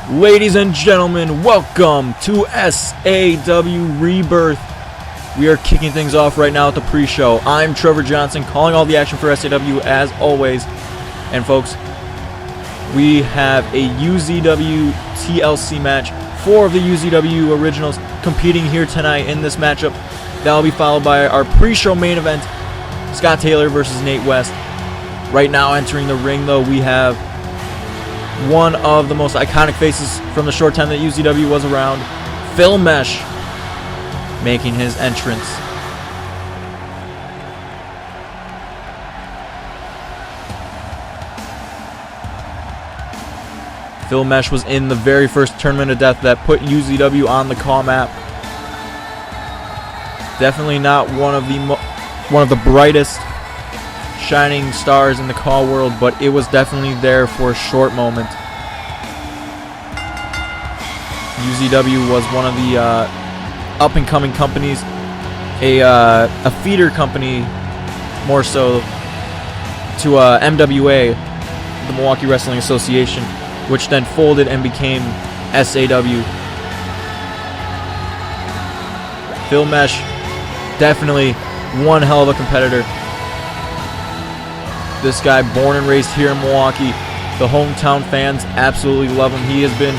Ladies and gentlemen, welcome to SAW Rebirth. We are kicking things off right now at the pre-show. I'm Trevor Johnson, calling all the action for SAW as always. And folks, we have a UZW TLC match. 4 of the UZW originals competing here tonight in this matchup. That will be followed by our pre-show main event, Scott Taylor versus Nate West. Right now entering the ring though, we have one of the most iconic faces from the short time that UZW was around, Phil Mesh, making his entrance. Phil Mesh was in the very first Tournament of Death that put UZW on the call map. Definitely not one of the brightest shining stars in the call world, but it was definitely there for a short moment. UZW was one of the up-and-coming companies, a feeder company, more so, to MWA, the Milwaukee Wrestling Association, which then folded and became SAW. Phil Mesh, definitely one hell of a competitor. This guy, born and raised here in Milwaukee. The hometown fans absolutely love him. He has been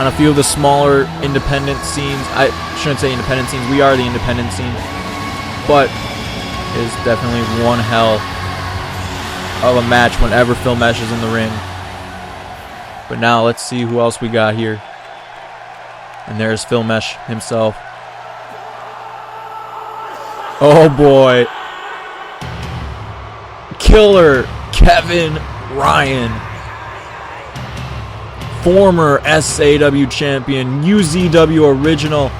on a few of the smaller independent scenes. I shouldn't say independent scenes. We are the independent scene. But it is definitely one hell of a match whenever Phil Mesh is in the ring. But now let's see who else we got here. And there's Phil Mesh himself. Oh boy. Killer Kevin Ryan, former SAW champion, UZW original.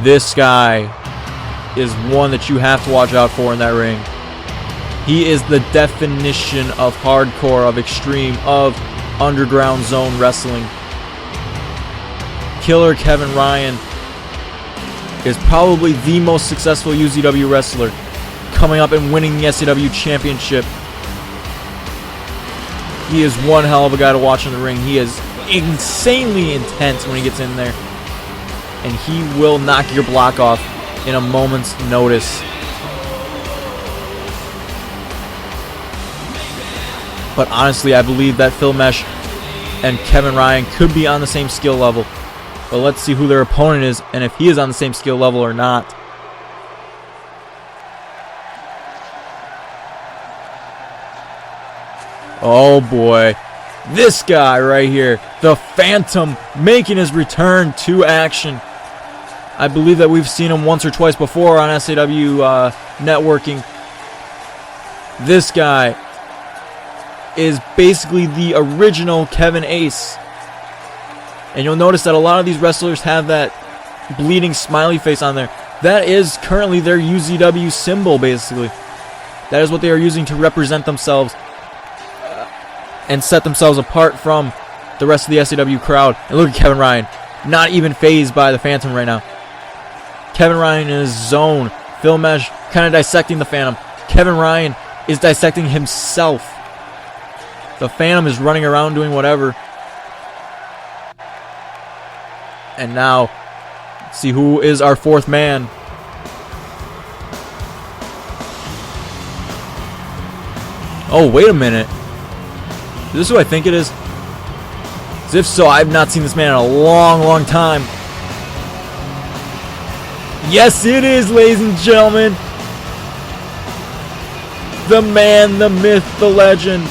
This guy is one that you have to watch out for in that ring. He is the definition of hardcore, of extreme, of underground zone wrestling. Killer Kevin Ryan is probably the most successful UZW wrestler, coming up and winning the SAW championship. He is one hell of a guy to watch in the ring. He is insanely intense when he gets in there, and he will knock your block off in a moment's notice. But honestly, I believe that Phil Mesh and Kevin Ryan could be on the same skill level. But let's see who their opponent is and if he is on the same skill level or not. Oh boy, this guy right here, the Phantom, making his return to action. I believe that we've seen him once or twice before on SAW networking. This guy is basically the original Kevin Ace. And you'll notice that a lot of these wrestlers have that bleeding smiley face on there. That is currently their UZW symbol, basically. That is what they are using to represent themselves and set themselves apart from the rest of the SAW crowd. And look at Kevin Ryan, not even fazed by the Phantom right now. Kevin Ryan in his zone. Phil Mesh kind of dissecting the Phantom. Kevin Ryan is dissecting himself. The Phantom is running around doing whatever. And now, let's see who is our fourth man. Oh, wait a minute. Is this who I think it is? As if so, I've not seen this man in a long time. Yes, it is, ladies and gentlemen. The man, the myth, the legend,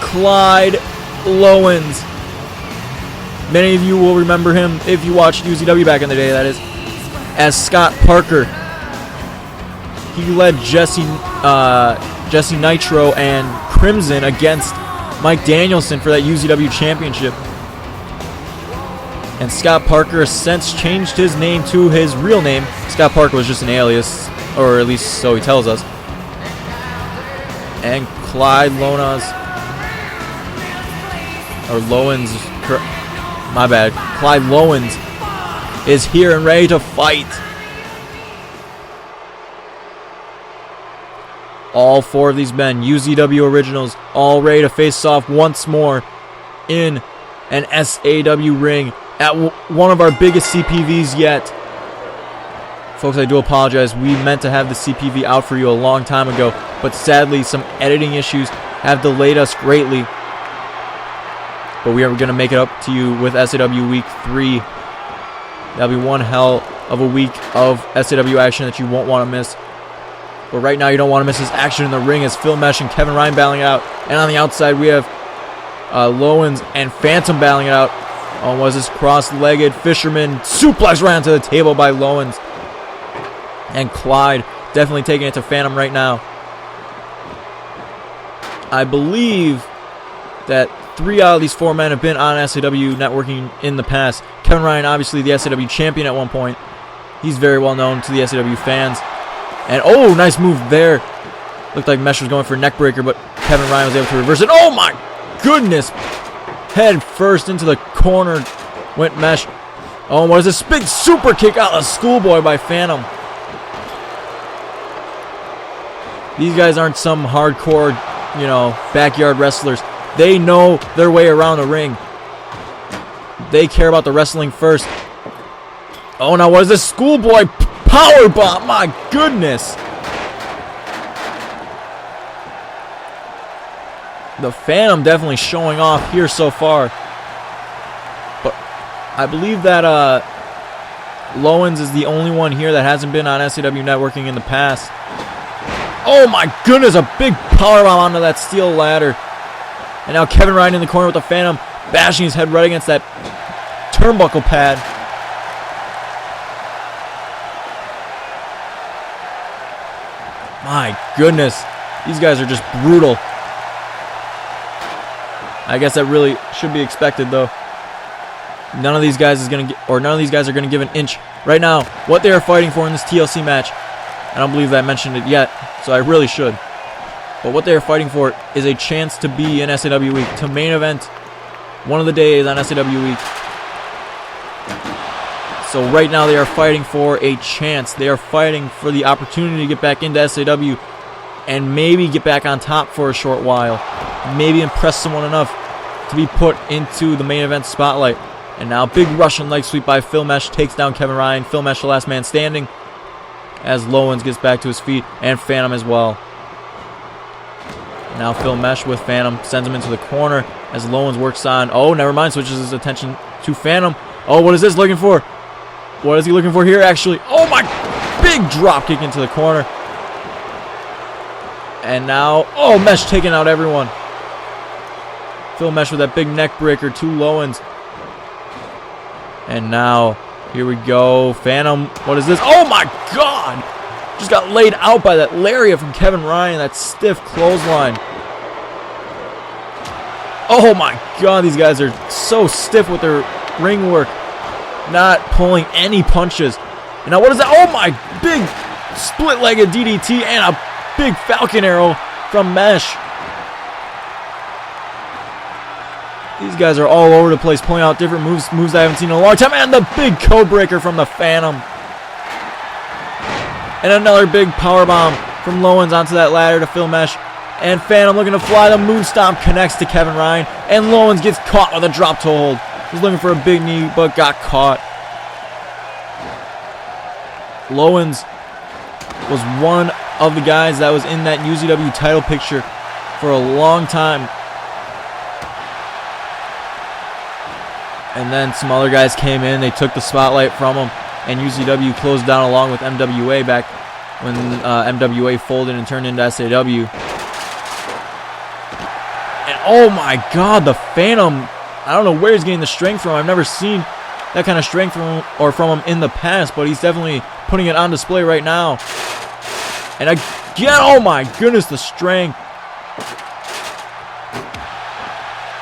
Clyde Lowens. Many of you will remember him if you watched UZW back in the day, that is, as Scott Parker. He led Jesse Nitro and Crimson against Mike Danielson for that UZW championship. And Scott Parker has since changed his name to his real name. Scott Parker was just an alias, or at least so he tells us. And Clyde Lowens, my bad, Clyde Lowens is here and ready to fight. All four of these men, UZW originals, all ready to face off once more in an SAW ring at one of our biggest CPVs yet. Folks, I do apologize. We meant to have the CPV out for you a long time ago, but sadly some editing issues have delayed us greatly. But we are going to make it up to you with SAW Week 3. That'll be one hell of a week of SAW action that you won't want to miss. But right now you don't want to miss this action in the ring as Phil Mesh and Kevin Ryan battling out. And on the outside we have Lowens and Phantom battling it out. Oh, was this cross-legged fisherman suplex right onto the table by Lowens. And Clyde definitely taking it to Phantom right now. I believe that 3 out of these 4 men have been on SAW networking in the past. Kevin Ryan, obviously the SAW champion at one point. He's very well known to the SAW fans. And oh, nice move there. Looked like Mesh was going for a neck breaker, but Kevin Ryan was able to reverse it. Oh my goodness. Head first into the corner went Mesh. Oh, what is this? Big super kick out of Schoolboy by Phantom. These guys aren't some hardcore, you know, backyard wrestlers. They know their way around the ring. They care about the wrestling first. Oh, now what is this? Schoolboy powerbomb. My goodness. The Phantom definitely showing off here so far. But I believe that Lowens is the only one here that hasn't been on SAW networking in the past. Oh my goodness, a big powerbomb onto that steel ladder. And now Kevin Ryan in the corner with the Phantom, bashing his head right against that turnbuckle pad. My goodness, these guys are just brutal. I guess that really should be expected, though. None of these guys is gonna get, or none of these guys are gonna give an inch right now. What they are fighting for in this TLC match, I don't believe that I mentioned it yet, so I really should. But what they are fighting for is a chance to be in SAW Week, to main event one of the days on SAW Week. So right now they are fighting for a chance. They are fighting for the opportunity to get back into SAW and maybe get back on top for a short while. Maybe impress someone enough to be put into the main event spotlight. And now big Russian leg sweep by Phil Mesh takes down Kevin Ryan. Phil Mesh the last man standing as Lowens gets back to his feet, and Phantom as well. Now Phil Mesh with Phantom sends him into the corner as Lowens works on. Oh, never mind, switches his attention to Phantom. Oh, what is this looking for? What is he looking for here, actually? Oh my, big drop kick into the corner. And now, oh, Mesh taking out everyone. Phil Mesh with that big neck breaker to Lowens. And now, here we go. Phantom, what is this? Oh my God! Just got laid out by that lariat from Kevin Ryan, that stiff clothesline. Oh my God, these guys are so stiff with their ring work. Not pulling any punches. And now what is that? Oh my, big split-legged DDT and a big Falcon Arrow from Mesh. These guys are all over the place, pulling out different moves I haven't seen in a long time. And the big code breaker from the Phantom. And another big powerbomb from Lowens onto that ladder to Phil Mesh. And Phantom looking to fly. The Moonstomp connects to Kevin Ryan. And Lowens gets caught with a drop toe hold. He's looking for a big knee, but got caught. Lowens was one of the guys that was in that UZW title picture for a long time. And then some other guys came in. They took the spotlight from him. And UZW closed down along with MWA back when MWA folded and turned into SAW. And oh my God, the Phantom. I don't know where he's getting the strength from. I've never seen that kind of strength from him in the past, but he's definitely putting it on display right now. And again, oh my goodness, the strength.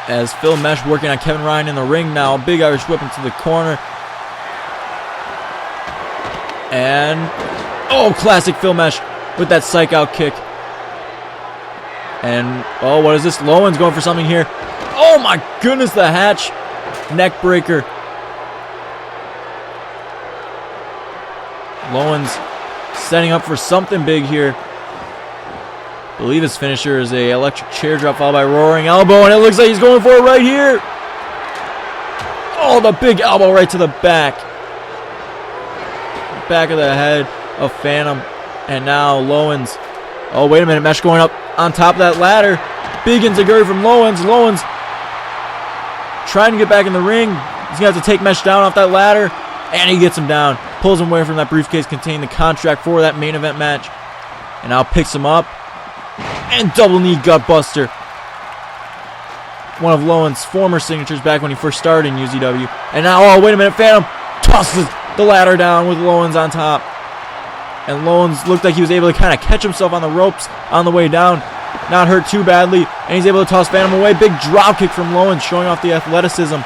As Phil Mesh working on Kevin Ryan in the ring now. Big Irish whip into the corner. And, oh, classic Phil Mesh with that psych out kick. And, oh, what is this? Lowens going for something here. Oh my goodness, the hatch neck breaker. Lowens setting up for something big here. I believe his finisher is a electric chair drop followed by roaring elbow, and it looks like he's going for it right here. Oh, the big elbow right to the back. Back of the head of Phantom. And now Lowens. Oh, wait a minute. Mesh going up on top of that ladder. Big enziguri from Lowens. Lowens trying to get back in the ring. He's going to have to take Mesh down off that ladder. And he gets him down. Pulls him away from that briefcase containing the contract for that main event match. And now picks him up. And double knee gutbuster. One of Lowens' former signatures back when he first started in UZW. And now, oh, wait a minute. Phantom tosses the ladder down with Lowens on top. And Lowens looked like he was able to kind of catch himself on the ropes on the way down. Not hurt too badly. And he's able to toss Phantom away. Big drop kick from Lowens, showing off the athleticism.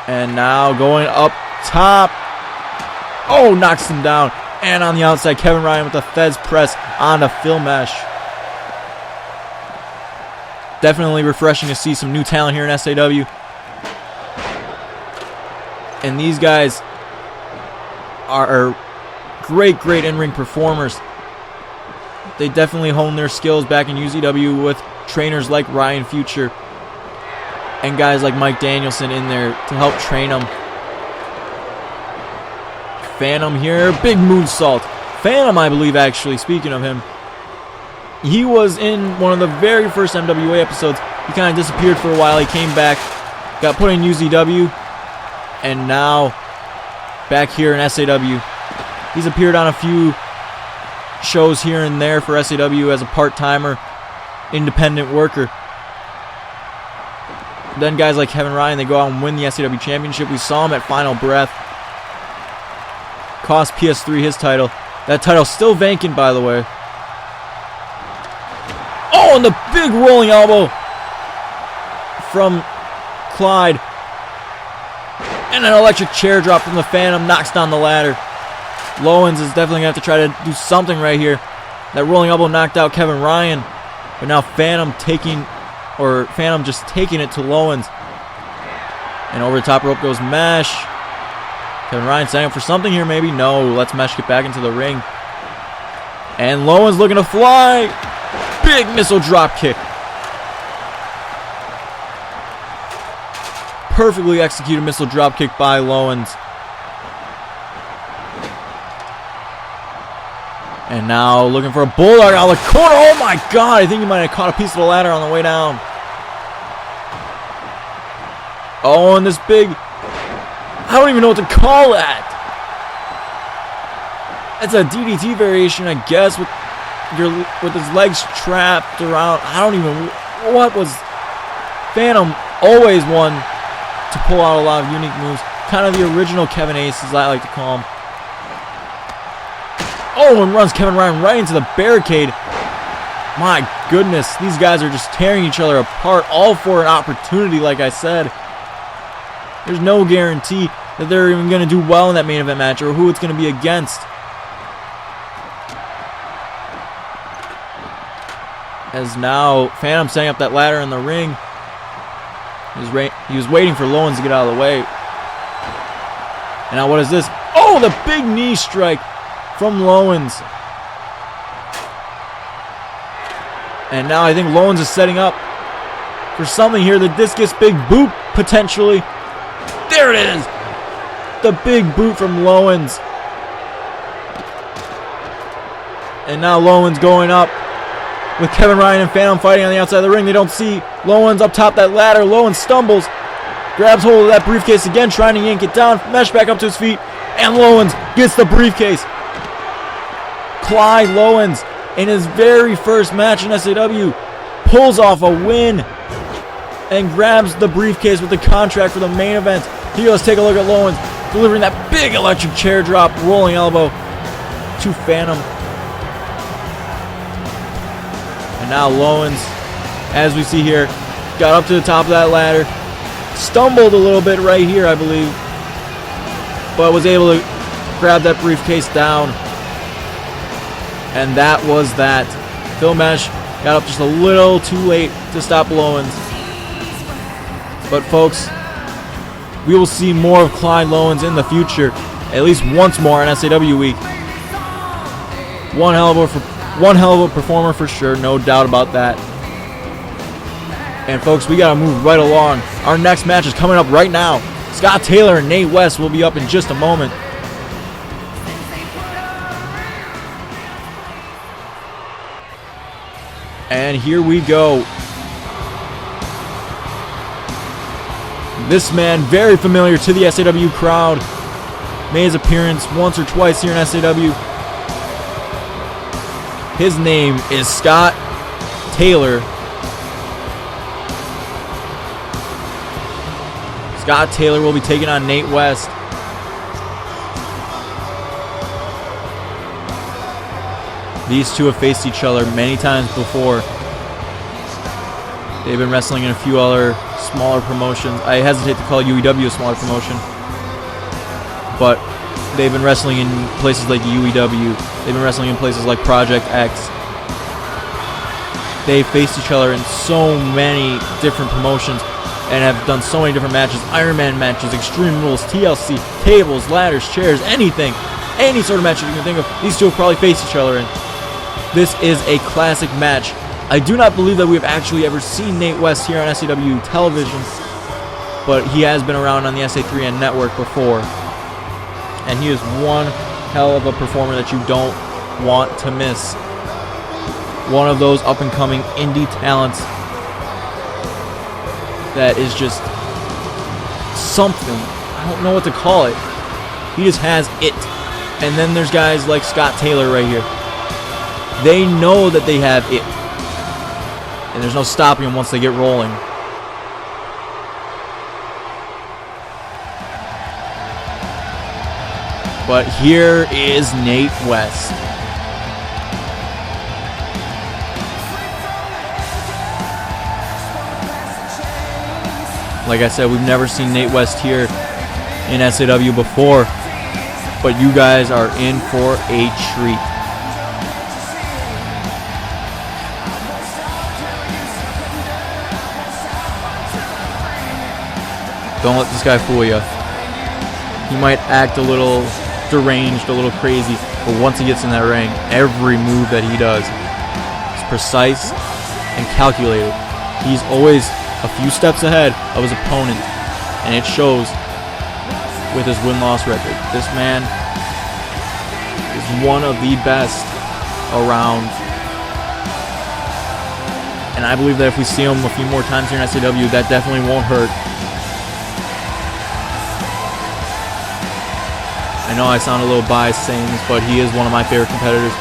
And now going up top. Oh, knocks him down. And on the outside, Kevin Ryan with the Fez press onto Phil Mesh. Definitely refreshing to see some new talent here in SAW. And these guys are great in-ring performers. They definitely honed their skills back in UZW with trainers like Ryan Future and guys like Mike Danielson in there to help train them. Phantom here, big moonsault. Phantom, I believe, actually, speaking of him, he was in one of the very first MWA episodes. He kind of disappeared for a while. He came back, got put in UZW, and now back here in SAW. He's appeared on a few shows here and there for SAW as a part-timer, independent worker. Then guys like Kevin Ryan, they go out and win the SAW Championship. We saw him at Final Breath. Cost PS3 his title. That title's still vacant, by the way. Oh, and the big rolling elbow from Clyde. And an electric chair drop from the Phantom, knocks down the ladder. Lowens is definitely going to have to try to do something right here. That rolling elbow knocked out Kevin Ryan. But now Phantom just taking it to Lowens. And over the top rope goes Mesh. Kevin Ryan setting up for something here, maybe. No, lets Mesh get back into the ring. And Lowens looking to fly. Big missile drop kick. Perfectly executed missile drop kick by Lowens. And now looking for a bulldog out of the corner. Oh my god, I think he might have caught a piece of the ladder on the way down. Oh, and this big, I don't even know what to call that. It's a DDT variation, I guess, with his legs trapped around. I don't even, what was, Phantom always one to pull out a lot of unique moves. Kind of the original Kevin Ace, as I like to call him. Oh, and runs Kevin Ryan right into the barricade. My goodness, these guys are just tearing each other apart, all for an opportunity, like I said. There's no guarantee that they're even going to do well in that main event match or who it's going to be against. As now, Phantom setting up that ladder in the ring. He was waiting for Lowens to get out of the way. And now what is this? Oh, the big knee strike from Lowens. And now I think Lowens is setting up for something here. The discus big boot, potentially. There it is. The big boot from Lowens. And now Lowens going up with Kevin Ryan and Phantom fighting on the outside of the ring. They don't see Lowens up top that ladder. Lowens stumbles, grabs hold of that briefcase again, trying to yank it down. Mesh back up to his feet, and Lowens gets the briefcase. Clyde Lowens, in his very first match in SAW, pulls off a win and grabs the briefcase with the contract for the main event. Here, let's take a look at Lowens delivering that big electric chair drop, rolling elbow to Phantom. And now Lowens, as we see here, got up to the top of that ladder, stumbled a little bit right here, I believe, but was able to grab that briefcase down. And that was that. Phil Mesh got up just a little too late to stop Lowens. But folks, we will see more of Clyde Lowens in the future, at least once more on SAW Week. One hell of a performer for sure, no doubt about that. And folks, we got to move right along. Our next match is coming up right now. Scott Taylor and Nate West will be up in just a moment. And here we go. This man, very familiar to the SAW crowd. Made his appearance once or twice here in SAW. His name is Scott Taylor. Scott Taylor will be taking on Nate West. These two have faced each other many times before. They've been wrestling in a few other smaller promotions. I hesitate to call UEW a smaller promotion, but they've been wrestling in places like UEW. They've been wrestling in places like Project X. They faced each other in so many different promotions and have done so many different matches. Iron Man matches, Extreme Rules, TLC, tables, ladders, chairs, anything. Any sort of match you can think of. These two have probably faced each other in. This is a classic match. I do not believe that we have actually ever seen Nate West here on SAW television, but he has been around on the SA3N network before. And he is one hell of a performer that you don't want to miss. One of those up-and-coming indie talents that is just something. I don't know what to call it. He just has it. And then there's guys like Scott Taylor right here. They know that they have it. And there's no stopping them once they get rolling. But here is Nate West. Like I said, we've never seen Nate West here in SAW before, but you guys are in for a treat. Don't let this guy fool you. He might act a little deranged, a little crazy, but once he gets in that ring, every move that he does is precise and calculated. He's always a few steps ahead of his opponent, and it shows with his win-loss record. This man is one of the best around, and I believe that if we see him a few more times here in SAW, that definitely won't hurt. I know I sound a little biased saying this, but he is one of my favorite competitors.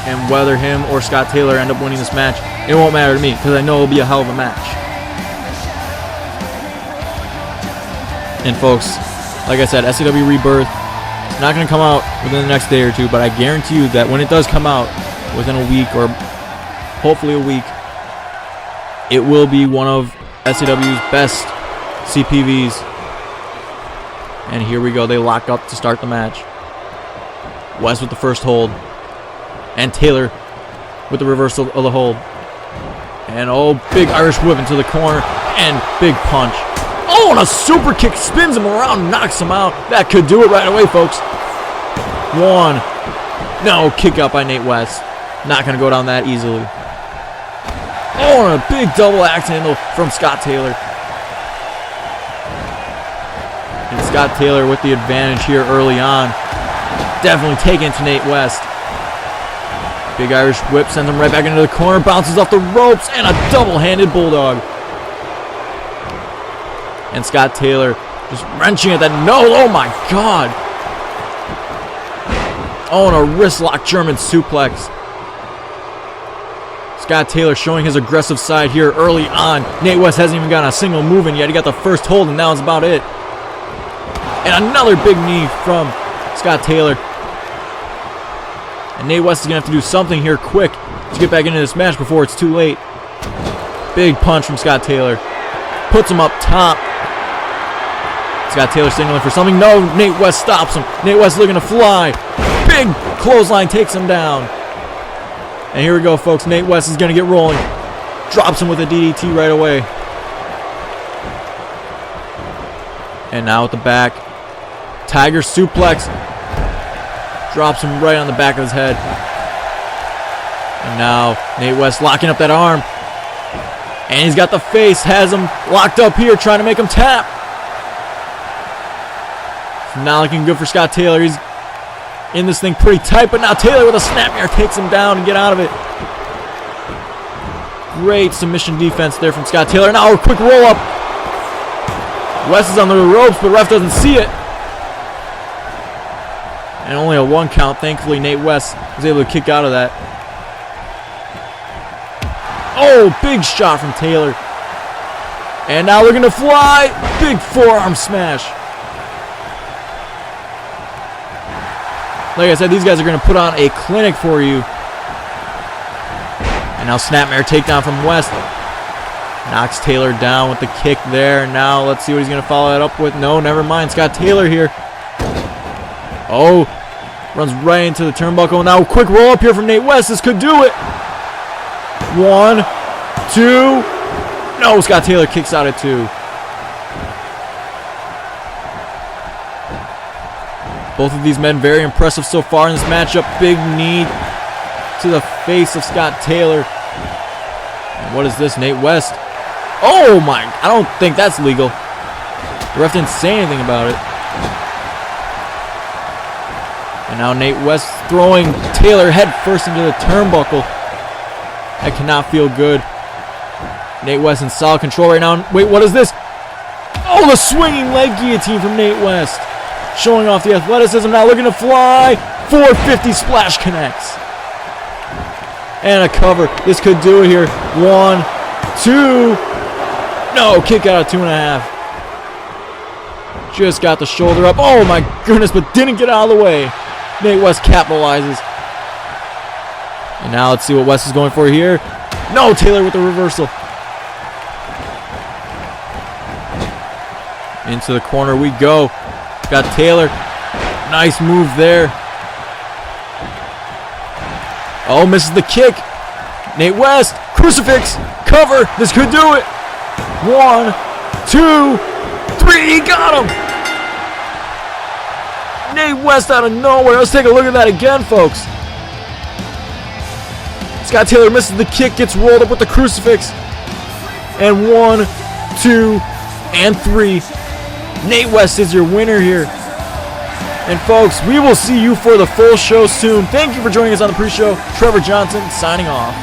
And whether him or Scott Taylor end up winning this match, it won't matter to me, because I know it'll be a hell of a match. And folks, like I said, SAW Rebirth, it's not going to come out within the next day or two, but I guarantee you that when it does come out within a week, or hopefully a week, it will be one of SAW's best CPVs. And here we go, they lock up to start the match. West with the first hold, and Taylor with the reversal of the hold. And oh, big Irish whip into the corner, and big punch. Oh, and a super kick spins him around, knocks him out. That could do it right away, folks. One. No, kick out by Nate West. Not going to go down that easily. Oh, and a big double axe handle from Scott Taylor. And Scott Taylor with the advantage here early on. Definitely taking it to Nate West. Big Irish whip sends him right back into the corner, bounces off the ropes, and a double-handed bulldog. And Scott Taylor just wrenching at that. No, oh my God. Oh, and a wrist lock German suplex. Scott Taylor showing his aggressive side here early on. Nate West hasn't even gotten a single move in yet. He got the first hold, and that was about it. And another big knee from Scott Taylor. And Nate West is going to have to do something here quick to get back into this match before it's too late. Big punch from Scott Taylor. Puts him up top. Scott Taylor signaling for something. No, Nate West stops him. Nate West looking to fly. Big clothesline takes him down. And here we go, folks. Nate West is going to get rolling. Drops him with a DDT right away. And now at the back. Tiger suplex. Drops him right on the back of his head. And now Nate West locking up that arm. And he's got the face, has him locked up here, trying to make him tap. Not looking good for Scott Taylor. He's in this thing pretty tight, but now Taylor with a snapmare takes him down and get out of it. Great submission defense there from Scott Taylor. Now a quick roll up. West is on the ropes, but ref doesn't see it. And only a 1 count. Thankfully, Nate West was able to kick out of that. Oh, big shot from Taylor. And now looking to fly. Big forearm smash. Like I said, these guys are going to put on a clinic for you. And now snapmare takedown from West. Knocks Taylor down with the kick there. Now let's see what he's going to follow that up with. No, never mind. Scott Taylor here. Oh, runs right into the turnbuckle. Now a quick roll up here from Nate West. This could do it. 1, 2. No, Scott Taylor kicks out at 2. Both of these men very impressive so far in this matchup. Big knee to the face of Scott Taylor. And what is this? Nate West. Oh my, I don't think that's legal. The ref didn't say anything about it. And now Nate West throwing Taylor head first into the turnbuckle. That cannot feel good. Nate West in solid control right now. Wait, what is this? Oh, the swinging leg guillotine from Nate West. Showing off the athleticism, now looking to fly. 450 splash connects. And a cover. This could do it here. 1, 2. No, kick out of 2.5. Just got the shoulder up. Oh my goodness, but didn't get out of the way. Nate West capitalizes. And now let's see what West is going for here. No, Taylor with the reversal. Into the corner we go. Got Taylor. Nice move there. Oh, misses the kick. Nate West. Crucifix. Cover. This could do it. 1, 2, 3. He got him. Nate West out of nowhere. Let's take a look at that again, folks. Scott Taylor misses the kick. Gets rolled up with the crucifix. And 1, 2, and 3. Nate West is your winner here. And folks, we will see you for the full show soon. Thank you for joining us on the pre-show. Trevor Johnson signing off.